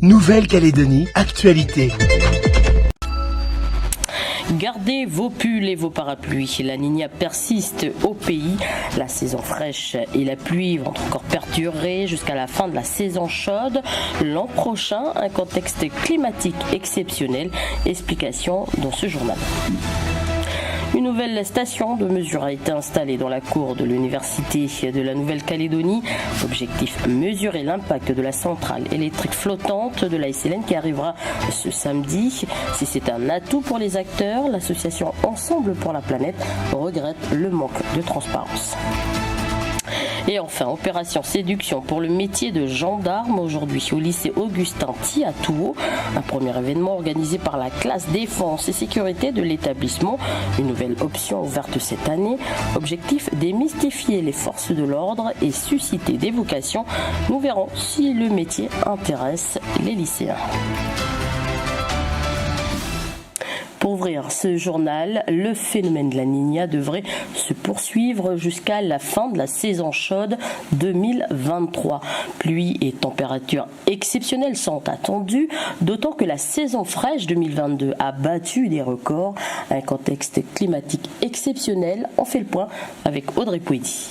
Nouvelle-Calédonie, actualité. Gardez vos pulls et vos parapluies. La Niña persiste au pays. La saison fraîche et la pluie vont encore perdurer jusqu'à la fin de la saison chaude. L'an prochain, un contexte climatique exceptionnel. Explication dans ce journal. Une nouvelle station de mesure a été installée dans la cour de l'Université de la Nouvelle-Calédonie. Objectif, mesurer l'impact de la centrale électrique flottante de la SLN qui arrivera ce samedi. Si c'est un atout pour les acteurs, l'association Ensemble pour la planète regrette le manque de transparence. Et enfin, opération séduction pour le métier de gendarme aujourd'hui au lycée Augustin Thi à Touault. Un premier événement organisé par la classe défense et sécurité de l'établissement. Une nouvelle option ouverte cette année. Objectif, démystifier les forces de l'ordre et susciter des vocations. Nous verrons si le métier intéresse les lycéens. Pour ouvrir ce journal, le phénomène de la Niña devrait se poursuivre jusqu'à la fin de la saison chaude 2023. Pluie et températures exceptionnelles sont attendues, d'autant que la saison fraîche 2022 a battu des records. Un contexte climatique exceptionnel. On fait le point avec Audrey Pouedy.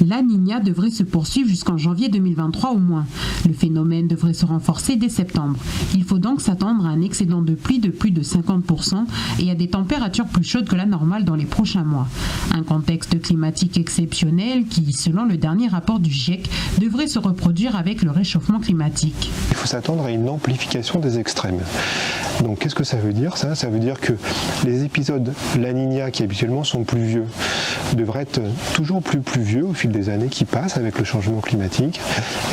La Niña devrait se poursuivre jusqu'en janvier 2023 au moins. Le phénomène devrait se renforcer dès septembre. Il faut donc s'attendre à un excédent de pluie de plus de 50% et à des températures plus chaudes que la normale dans les prochains mois. Un contexte climatique exceptionnel qui, selon le dernier rapport du GIEC, devrait se reproduire avec le réchauffement climatique. Il faut s'attendre à une amplification des extrêmes. Donc qu'est-ce que ça veut dire ça veut dire que les épisodes La Niña qui habituellement sont pluvieux devraient être toujours plus pluvieux au fil des années qui passent avec le changement climatique,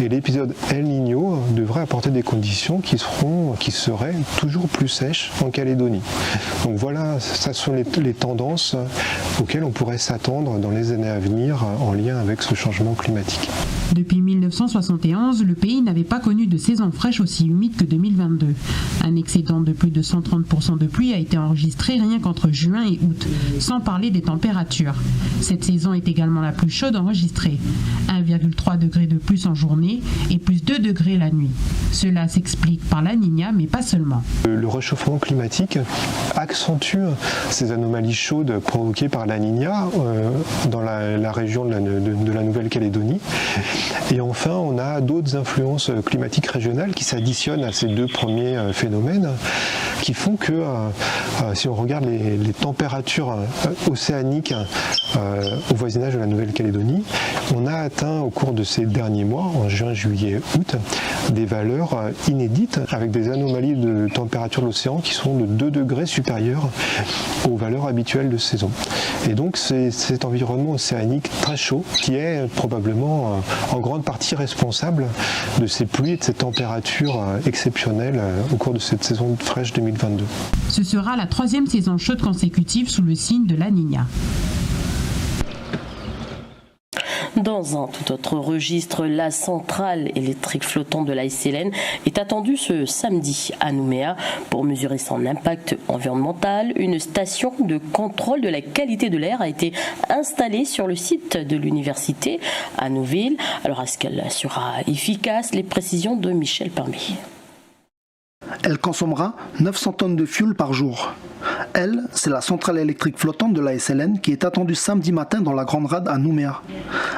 et l'épisode El Niño devrait apporter des conditions qui seraient toujours plus sèches en Calédonie. Donc voilà, ça sont les tendances auxquelles on pourrait s'attendre dans les années à venir en lien avec ce changement climatique. Depuis 1971, le pays n'avait pas connu de saison fraîche aussi humide que 2022. Un excédent de plus de 130% de pluie a été enregistré rien qu'entre juin et août, sans parler des températures. Cette saison est également la plus chaude enregistrée. 1,3 degrés de plus en journée et plus 2 degrés la nuit. Cela s'explique par la Niña, mais pas seulement. Le réchauffement climatique accentue ces anomalies chaudes provoquées par la Niña dans la région de la Nouvelle-Calédonie. Et enfin, on a d'autres influences climatiques régionales qui s'additionnent à ces deux premiers phénomènes, qui font que, si on regarde les températures océaniques au voisinage de la Nouvelle-Calédonie, on a atteint au cours de ces derniers mois, en juin, juillet, août, des valeurs inédites, avec des anomalies de température de l'océan qui sont de 2 degrés supérieures aux valeurs habituelles de saison. Et donc c'est cet environnement océanique très chaud qui est probablement en grande partie responsable de ces pluies et de ces températures exceptionnelles au cours de cette saison fraîche 2022. Ce sera la 3e saison chaude consécutive sous le signe de la Niña. Dans un tout autre registre, la centrale électrique flottante de la SLN est attendue ce samedi à Nouméa pour mesurer son impact environnemental. Une station de contrôle de la qualité de l'air a été installée sur le site de l'université à Nouville. Alors, est-ce qu'elle sera efficace? Les précisions de Michel Permet. Elle consommera 900 tonnes de fioul par jour. Elle, c'est la centrale électrique flottante de la SLN qui est attendue samedi matin dans la Grande Rade à Nouméa.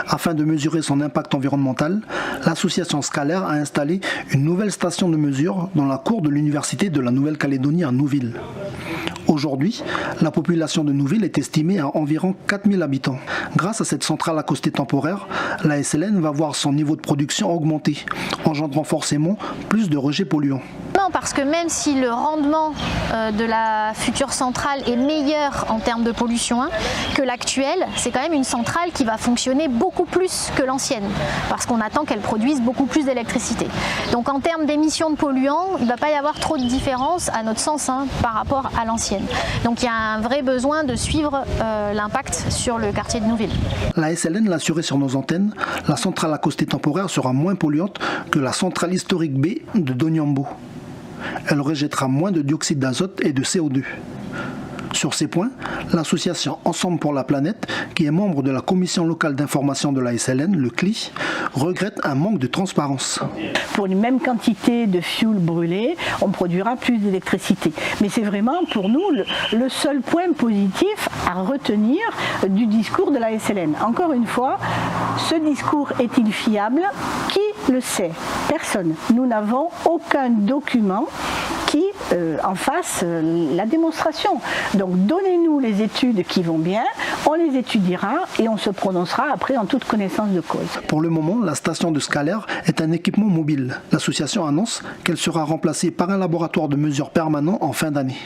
Afin de mesurer son impact environnemental, l'association Scalaire a installé une nouvelle station de mesure dans la cour de l'Université de la Nouvelle-Calédonie à Nouville. Aujourd'hui, la population de Nouville est estimée à environ 4000 habitants. Grâce à cette centrale accostée temporaire, la SLN va voir son niveau de production augmenter, engendrant forcément plus de rejets polluants. Non, parce que même si le rendement de la future centrale est meilleur en termes de pollution que l'actuelle, c'est quand même une centrale qui va fonctionner beaucoup plus que l'ancienne, parce qu'on attend qu'elle produise beaucoup plus d'électricité. Donc en termes d'émissions de polluants, il ne va pas y avoir trop de différence, à notre sens, par rapport à l'ancienne. Donc il y a un vrai besoin de suivre l'impact sur le quartier de Nouville. La SLN l'a assuré sur nos antennes, la centrale accostée temporaire sera moins polluante que la centrale historique B de Donyambo. Elle rejettera moins de dioxyde d'azote et de CO2. Sur ces points, l'association Ensemble pour la planète, qui est membre de la commission locale d'information de la SLN, le CLI, regrette un manque de transparence. Pour une même quantité de fioul brûlé, on produira plus d'électricité. Mais c'est vraiment pour nous le seul point positif à retenir du discours de la SLN. Encore une fois, ce discours est-il fiable? Qui le sait? Personne. Nous n'avons aucun document qui en fasse la démonstration. Donc donnez-nous les études qui vont bien, on les étudiera et on se prononcera après en toute connaissance de cause. Pour le moment, la station de Scalaire est un équipement mobile. L'association annonce qu'elle sera remplacée par un laboratoire de mesure permanent en fin d'année.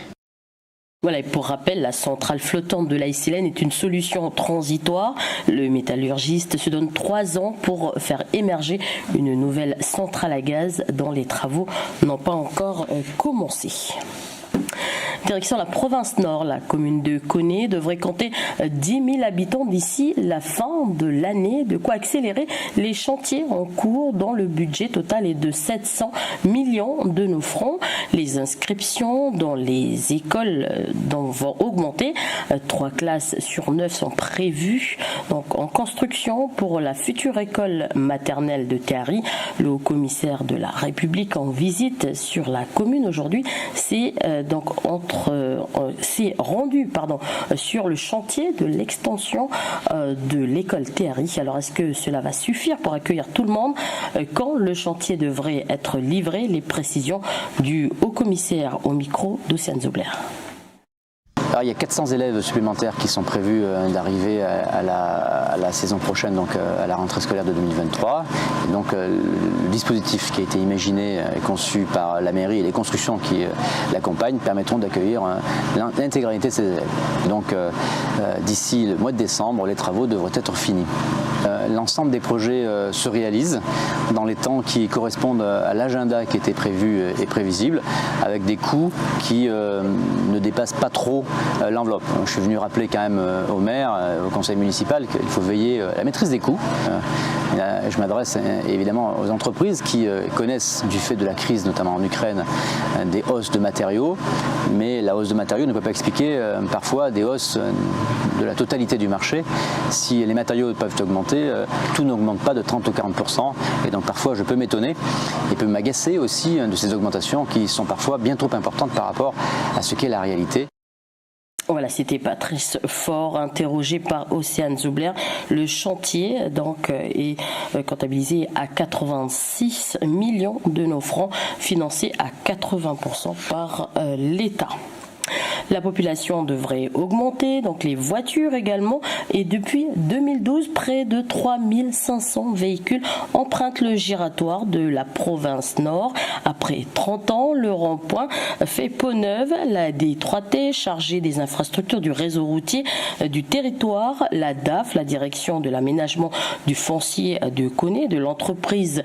Voilà, et pour rappel, la centrale flottante de la SLN est une solution transitoire. Le métallurgiste se donne 3 ans pour faire émerger une nouvelle centrale à gaz dont les travaux n'ont pas encore commencé. Direction la province Nord, la commune de Koné devrait compter 10 000 habitants d'ici la fin de l'année, de quoi accélérer les chantiers en cours dont le budget total est de 700 millions de nos francs. Les inscriptions dans les écoles vont augmenter. 3 classes sur 9 sont prévues donc en construction pour la future école maternelle de Théari. Le haut-commissaire de la République en visite sur la commune aujourd'hui s'est rendu sur le chantier de l'extension de l'école Théari. Alors est-ce que cela va suffire pour accueillir tout le monde? Quand le chantier devrait être livré? Les précisions du haut-commissaire au micro d'Océane Zobler. Alors, il y a 400 élèves supplémentaires qui sont prévus d'arriver à la saison prochaine, donc à la rentrée scolaire de 2023. Et donc le dispositif qui a été imaginé et conçu par la mairie et les constructions qui l'accompagnent permettront d'accueillir l'intégralité de ces élèves. Donc d'ici le mois de décembre, les travaux devraient être finis. L'ensemble des projets se réalisent dans les temps qui correspondent à l'agenda qui était prévu et prévisible, avec des coûts qui ne dépassent pas trop l'enveloppe. Je suis venu rappeler quand même au maire, au conseil municipal qu'il faut veiller à la maîtrise des coûts. Je m'adresse évidemment aux entreprises qui connaissent du fait de la crise, notamment en Ukraine, des hausses de matériaux, mais la hausse de matériaux ne peut pas expliquer parfois des hausses de la totalité du marché. Si les matériaux peuvent augmenter, tout n'augmente pas de 30 ou 40%, et donc parfois je peux m'étonner et peut m'agacer aussi de ces augmentations qui sont parfois bien trop importantes par rapport à ce qu'est la réalité. Voilà, c'était Patrice Faure, interrogé par Océane Zobler. Le chantier est comptabilisé à 86 millions de nos francs, financé à 80% par l'État. La population devrait augmenter, donc les voitures également, et depuis 2012, près de 3500 véhicules empruntent le giratoire de la province Nord. Après 30 ans, le rond-point fait peau neuve. La D3T, chargée des infrastructures du réseau routier du territoire, la DAF, la direction de l'aménagement du foncier de Koné, de l'entreprise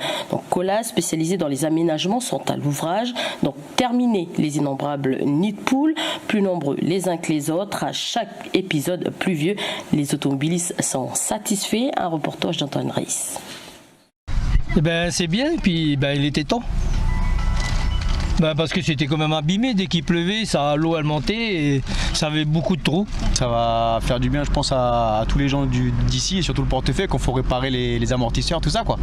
Colas, spécialisée dans les aménagements, sont à l'ouvrage. Donc terminer les innombrables nids de poules, plus nombreux les uns que les autres. À chaque épisode pluvieux, les automobilistes sont satisfaits. Un reportage d'Antoine Reiss. C'est bien, et puis il était temps. Parce que c'était quand même abîmé, dès qu'il pleuvait, l'eau elle montait et ça avait beaucoup de trous. Ça va faire du bien, je pense, à tous les gens d'ici et surtout le portefeuille, qu'on faut réparer les amortisseurs, tout ça quoi.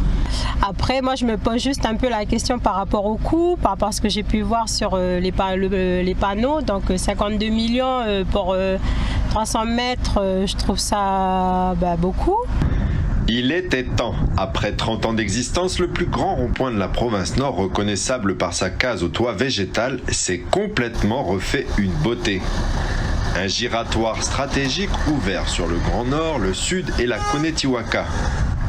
Après, moi je me pose juste un peu la question par rapport au coût, par rapport à ce que j'ai pu voir sur les panneaux. Donc 52 millions pour 300 mètres, je trouve ça beaucoup. Il était temps. Après 30 ans d'existence, le plus grand rond-point de la province Nord, reconnaissable par sa case au toit végétal, s'est complètement refait une beauté. Un giratoire stratégique ouvert sur le Grand Nord, le Sud et la Konetiwaka.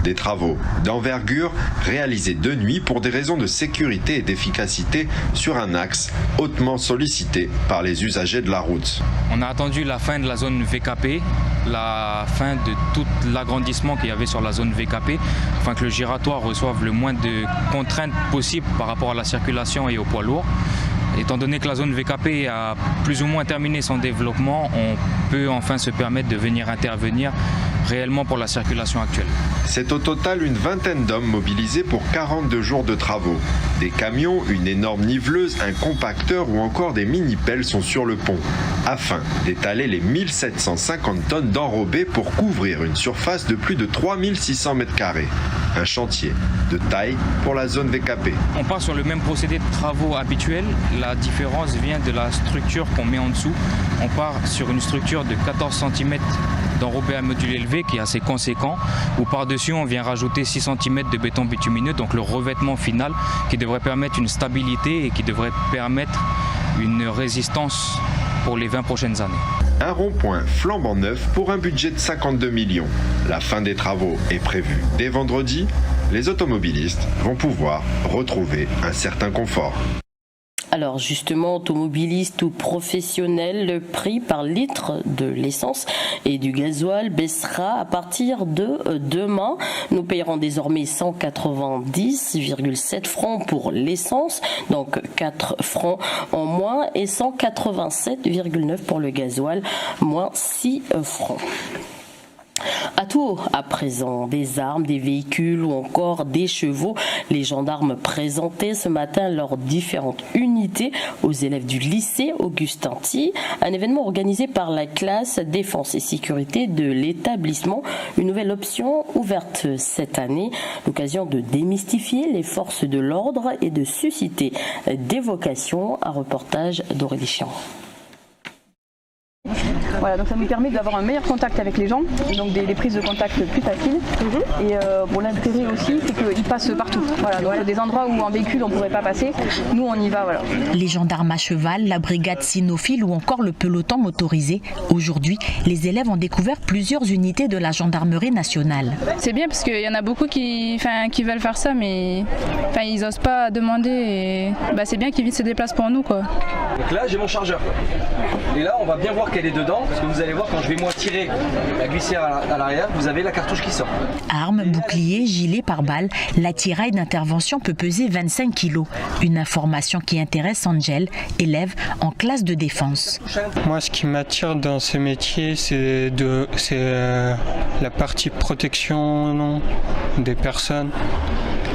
Des travaux d'envergure réalisés de nuit pour des raisons de sécurité et d'efficacité sur un axe hautement sollicité par les usagers de la route. On a attendu la fin de la zone VKP, la fin de tout l'agrandissement qu'il y avait sur la zone VKP, afin que le giratoire reçoive le moins de contraintes possibles par rapport à la circulation et au poids lourd. Étant donné que la zone VKP a plus ou moins terminé son développement, on peut enfin se permettre de venir intervenir réellement pour la circulation actuelle. C'est au total une vingtaine d'hommes mobilisés pour 42 jours de travaux. Des camions, une énorme niveleuse, un compacteur ou encore des mini-pelles sont sur le pont, afin d'étaler les 1750 tonnes d'enrobés pour couvrir une surface de plus de 3600 m². Un chantier de taille pour la zone VKP. On part sur le même procédé de travaux habituel. La différence vient de la structure qu'on met en dessous. On part sur une structure de 14 cm d'enrobé à module élevé qui est assez conséquent, où par-dessus on vient rajouter 6 cm de béton bitumineux, donc le revêtement final qui devrait permettre une stabilité et qui devrait permettre une résistance pour les 20 prochaines années. Un rond-point flambant neuf pour un budget de 52 millions. La fin des travaux est prévue dès vendredi. Les automobilistes vont pouvoir retrouver un certain confort. Alors justement, automobilistes ou professionnels, le prix par litre de l'essence et du gasoil baissera à partir de demain. Nous payerons désormais 190,7 francs pour l'essence, donc 4 francs en moins, et 187,9 pour le gasoil, moins 6 francs. À tout à présent, des armes, des véhicules ou encore des chevaux. Les gendarmes présentaient ce matin leurs différentes unités aux élèves du lycée Augustin-Thie, un événement organisé par la classe défense et sécurité de l'établissement, une nouvelle option ouverte cette année, l'occasion de démystifier les forces de l'ordre et de susciter des vocations. Un reportage d'Aurélie Chian. Voilà, donc ça nous permet d'avoir un meilleur contact avec les gens, donc des prises de contact plus faciles. Et bon, l'intérêt aussi, c'est qu'ils passent partout. Voilà, donc des endroits où en véhicule on ne pourrait pas passer, nous on y va. Voilà. Les gendarmes à cheval, la brigade cynophile ou encore le peloton motorisé. Aujourd'hui, les élèves ont découvert plusieurs unités de la gendarmerie nationale. C'est bien parce qu'il y en a beaucoup qui veulent faire ça, mais ils n'osent pas demander. Et, c'est bien qu'ils se déplacent pour nous, quoi. Donc là, j'ai mon chargeur. Et là, on va bien voir qu'elle est dedans, parce que vous allez voir quand je vais moi tirer la glissière à l'arrière, vous avez la cartouche qui sort. Armes, boucliers, gilets pare-balles, l'attirail d'intervention peut peser 25 kg. Une information qui intéresse Angel, élève en classe de défense. Moi, ce qui m'attire dans ce métier, c'est la partie protection des personnes,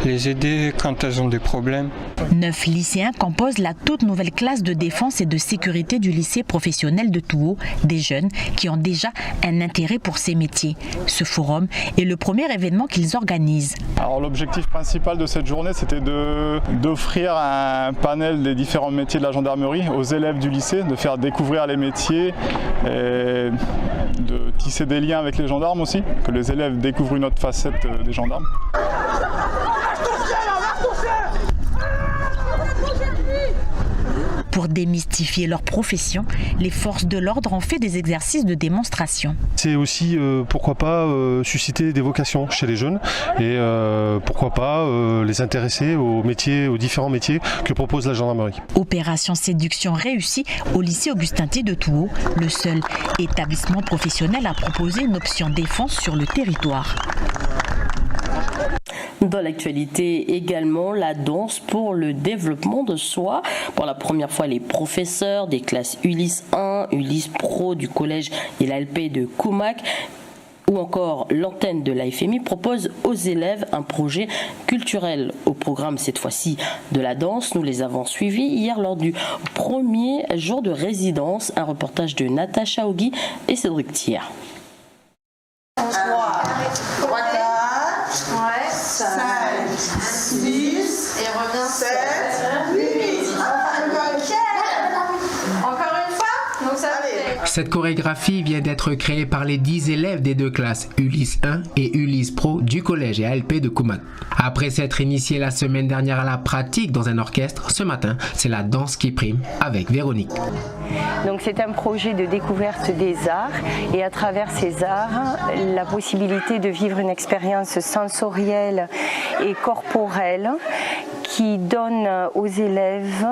les aider quand elles ont des problèmes. 9 lycéens composent la toute nouvelle classe de défense et de sécurité du lycée professionnel de Touault, des jeunes qui ont déjà un intérêt pour ces métiers. Ce forum est le premier événement qu'ils organisent. Alors l'objectif principal de cette journée, c'était d'offrir un panel des différents métiers de la gendarmerie aux élèves du lycée, de faire découvrir les métiers et de tisser des liens avec les gendarmes aussi, que les élèves découvrent une autre facette des gendarmes. Pour démystifier leur profession, les forces de l'ordre ont fait des exercices de démonstration. C'est aussi, pourquoi pas, susciter des vocations chez les jeunes et pourquoi pas les intéresser aux différents métiers que propose la gendarmerie. Opération séduction réussie au lycée Augustin-Thie de Touault, le seul établissement professionnel à proposer une option défense sur le territoire. Dans l'actualité également, la danse pour le développement de soi. Pour la première fois, les professeurs des classes Ulysse 1, Ulysse Pro du collège et l'ALP de Koumak ou encore l'antenne de la FMI proposent aux élèves un projet culturel. Au programme cette fois-ci de la danse, nous les avons suivis hier lors du premier jour de résidence. Un reportage de Natacha Ogui et Cédric Thier. 5, 6, et revient 7, 8. Encore une fois. Donc ça fait. Cette chorégraphie vient d'être créée par les 10 élèves des deux classes Ulysse 1 et Ulysse Pro du collège et ALP de Koumak. Après s'être initié la semaine dernière à la pratique dans un orchestre, ce matin, c'est la danse qui prime avec Véronique. Donc c'est un projet de découverte des arts et à travers ces arts, la possibilité de vivre une expérience sensorielle et corporelle qui donne aux élèves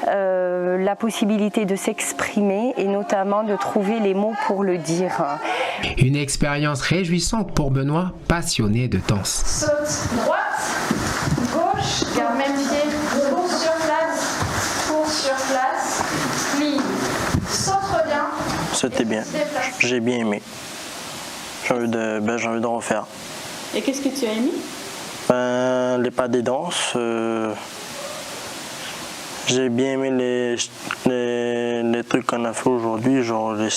la possibilité de s'exprimer et notamment de trouver les mots pour le dire. Une expérience réjouissante pour Benoît, passionné de danse. Saute droite, gauche, garde même pied, cours sur place, plie, saute bien. C'était bien, j'ai bien aimé. J'ai envie de refaire. Et qu'est-ce que tu as aimé? Les pas des danses, J'ai bien aimé les trucs qu'on a fait aujourd'hui, genre les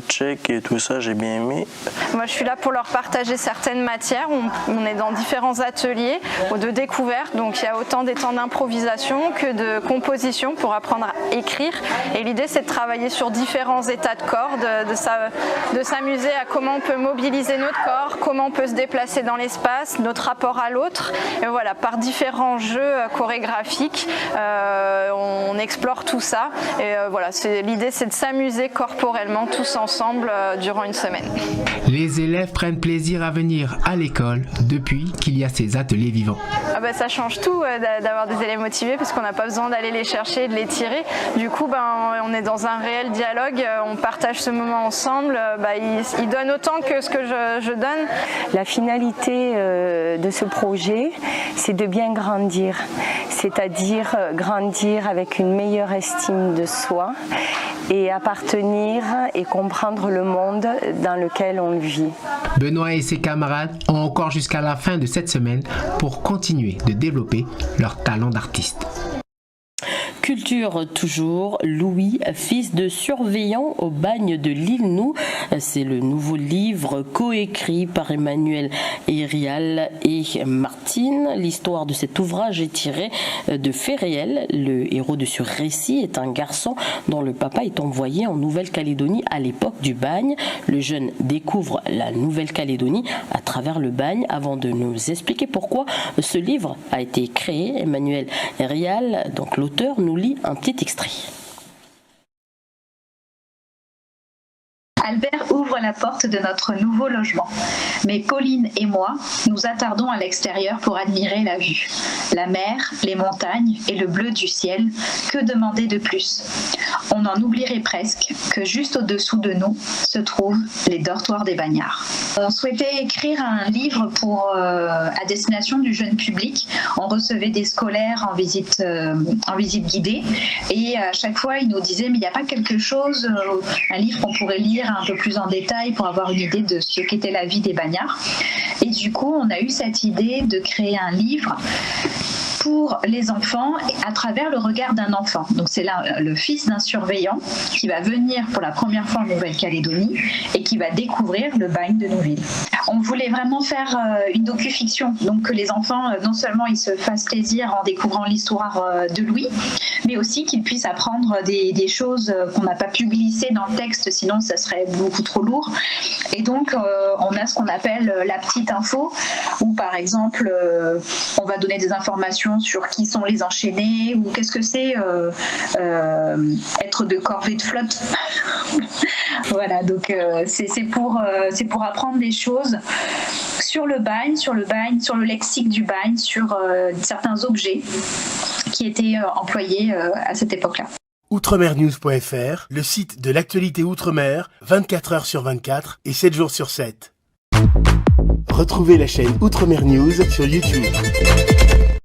checks et tout ça, j'ai bien aimé. Moi, je suis là pour leur partager certaines matières. On est dans différents ateliers ou de découverte, donc il y a autant des temps d'improvisation que de composition pour apprendre à écrire. Et l'idée, c'est de travailler sur différents états de corps, de s'amuser à comment on peut mobiliser notre corps, comment on peut se déplacer dans l'espace, notre rapport à l'autre. Et voilà, par différents jeux chorégraphiques, on explore tout ça. Et voilà, l'idée, c'est de s'amuser corporellement tous ensemble durant une semaine. Les élèves prennent plaisir à venir à l'école depuis qu'il y a ces ateliers vivants. Ça change tout d'avoir des élèves motivés parce qu'on n'a pas besoin d'aller les chercher, de les tirer. Du coup, on est dans un réel dialogue, on partage ce moment ensemble. Ils donnent autant que ce que je donne. La finalité de ce projet, c'est de bien grandir, c'est-à-dire grandir avec une meilleure estime de soi et appartenir et comprendre le monde dans lequel on vit. Benoît et ses camarades ont encore jusqu'à la fin de cette semaine pour continuer de développer leur talent d'artiste. Culture toujours, Louis, fils de surveillant au bagne de l'Île-Nou. C'est le nouveau livre coécrit par Emmanuel Rial et Martine. L'histoire de cet ouvrage est tirée de faits réels. Le héros de ce récit est un garçon dont le papa est envoyé en Nouvelle-Calédonie à l'époque du bagne. Le jeune découvre la Nouvelle-Calédonie à travers le bagne. Avant de nous expliquer pourquoi ce livre a été créé, Emmanuel Rial, donc l'auteur, nous lit un petit extrait. Albert ouvre la porte de notre nouveau logement. Mais Pauline et moi nous attardons à l'extérieur pour admirer la vue. La mer, les montagnes et le bleu du ciel, que demander de plus? On en oublierait presque que juste au-dessous de nous se trouvent les dortoirs des bagnards. On souhaitait écrire un livre à destination du jeune public. On recevait des scolaires en visite guidée et à chaque fois ils nous disaient mais il n'y a pas quelque chose, un livre qu'on pourrait lire un peu plus en détail pour avoir une idée de ce qu'était la vie des bagnards. Et du coup, on a eu cette idée de créer un livre pour les enfants à travers le regard d'un enfant. Donc c'est là le fils d'un surveillant qui va venir pour la première fois en Nouvelle-Calédonie et qui va découvrir le bagne de Nouville. On voulait vraiment faire une docu-fiction, donc que les enfants, non seulement ils se fassent plaisir en découvrant l'histoire de Louis, mais aussi qu'ils puissent apprendre des choses qu'on n'a pas pu glisser dans le texte, sinon ça serait beaucoup trop lourd. Et donc on a ce qu'on appelle la petite info, où par exemple on va donner des informations sur qui sont les enchaînés ou qu'est-ce que c'est être de corvée de flotte. Voilà, donc c'est pour apprendre des choses sur le bagne, sur le lexique du bagne, sur certains objets qui étaient employés à cette époque-là. Outremernews.fr, le site de l'actualité Outre-mer, 24 heures sur 24 et 7 jours sur 7. Retrouvez la chaîne Outremer News sur YouTube.